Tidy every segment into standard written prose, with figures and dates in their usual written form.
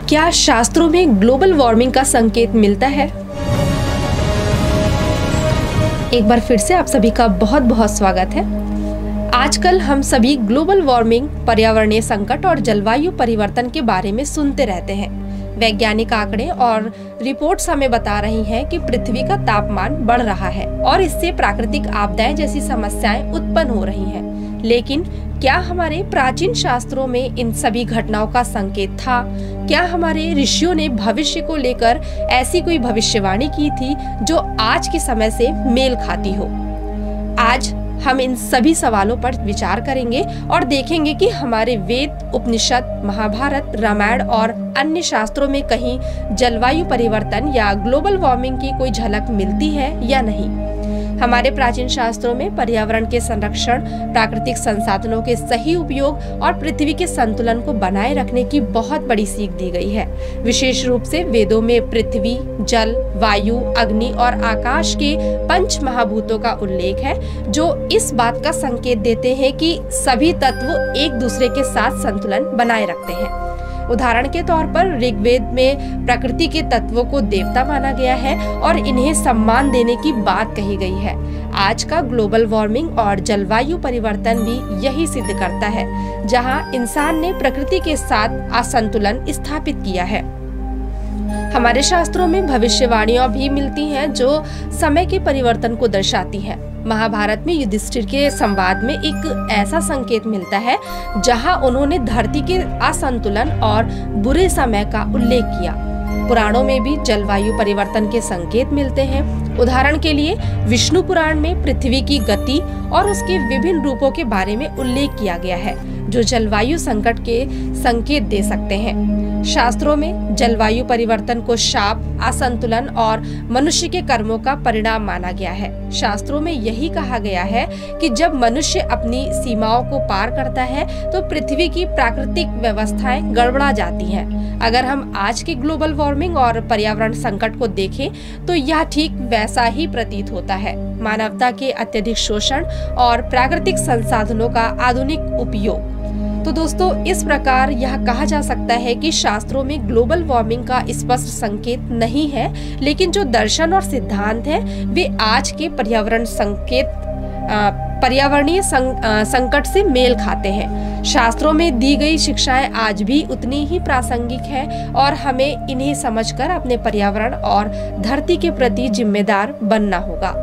क्या शास्त्रों में ग्लोबल वार्मिंग का संकेत मिलता है? एक बार फिर से आप सभी का बहुत बहुत स्वागत है। आजकल हम सभी ग्लोबल वार्मिंग, पर्यावरणीय संकट और जलवायु परिवर्तन के बारे में सुनते रहते हैं। वैज्ञानिक आंकड़े और रिपोर्ट्स हमें बता रही हैं कि पृथ्वी का तापमान बढ़ रहा है और इससे प्राकृतिक आपदाएं जैसी समस्याएं उत्पन्न हो रही हैं। लेकिन क्या हमारे प्राचीन शास्त्रों में इन सभी घटनाओं का संकेत था? क्या हमारे ऋषियों ने भविष्य को लेकर ऐसी कोई भविष्यवाणी की थी जो आज के समय से मेल खाती हो? आज हम इन सभी सवालों पर विचार करेंगे और देखेंगे कि हमारे वेद, उपनिषद, महाभारत, रामायण और अन्य शास्त्रों में कहीं जलवायु परिवर्तन या ग्लोबल वार्मिंग की कोई झलक मिलती है या नहीं। हमारे प्राचीन शास्त्रों में पर्यावरण के संरक्षण, प्राकृतिक संसाधनों के सही उपयोग और पृथ्वी के संतुलन को बनाए रखने की बहुत बड़ी सीख दी गई है। विशेष रूप से वेदों में पृथ्वी, जल, वायु, अग्नि और आकाश के पंच महाभूतों का उल्लेख है, जो इस बात का संकेत देते हैं कि सभी तत्व एक दूसरे के साथ संतुलन बनाए रखते हैं। उदाहरण के तौर पर ऋग्वेद में प्रकृति के तत्वों को देवता माना गया है और इन्हें सम्मान देने की बात कही गई है। आज का ग्लोबल वार्मिंग और जलवायु परिवर्तन भी यही सिद्ध करता है, जहां इंसान ने प्रकृति के साथ असंतुलन स्थापित किया है। हमारे शास्त्रों में भविष्यवाणियां भी मिलती हैं जो समय के परिवर्तन को दर्शाती हैं। महाभारत में युधिष्ठिर के संवाद में एक ऐसा संकेत मिलता है जहां उन्होंने धरती के असंतुलन और बुरे समय का उल्लेख किया। पुराणों में भी जलवायु परिवर्तन के संकेत मिलते हैं। उदाहरण के लिए विष्णु पुराण में पृथ्वी की गति और उसके विभिन्न रूपों के बारे में उल्लेख किया गया है, जो जलवायु संकट के संकेत दे सकते हैं। शास्त्रों में जलवायु परिवर्तन को शाप, असंतुलन और मनुष्य के कर्मों का परिणाम माना गया है। शास्त्रों में यही कहा गया है कि जब मनुष्य अपनी सीमाओं को पार करता है तो पृथ्वी की प्राकृतिक व्यवस्थाएं गड़बड़ा जाती हैं। अगर हम आज के ग्लोबल वार्मिंग और पर्यावरण संकट को देखें तो यह ठीक वैसा ही प्रतीत होता है। मानवता के अत्यधिक शोषण और प्राकृतिक संसाधनों का आधुनिक उपयोग। तो दोस्तों, इस प्रकार यह कहा जा सकता है कि शास्त्रों में ग्लोबल वार्मिंग का स्पष्ट संकेत नहीं है, लेकिन जो दर्शन और सिद्धांत हैं वे आज के पर्यावरणीय संकट से मेल खाते हैं। शास्त्रों में दी गई शिक्षाएं आज भी उतनी ही प्रासंगिक हैं और हमें इन्हें समझकर अपने पर्यावरण और धरती के प्रति जिम्मेदार बनना होगा।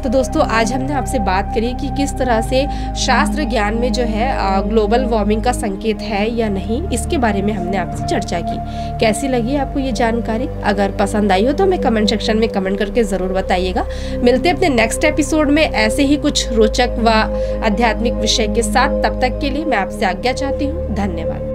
तो दोस्तों, आज हमने आपसे बात करी कि किस तरह से शास्त्र ज्ञान में जो है ग्लोबल वार्मिंग का संकेत है या नहीं, इसके बारे में हमने आपसे चर्चा की। कैसी लगी आपको ये जानकारी? अगर पसंद आई हो तो हमें कमेंट सेक्शन में कमेंट करके ज़रूर बताइएगा। मिलते हैं अपने नेक्स्ट एपिसोड में ऐसे ही कुछ रोचक व आध्यात्मिक विषय के साथ। तब तक के लिए मैं आपसे आज्ञा चाहती हूँ। धन्यवाद।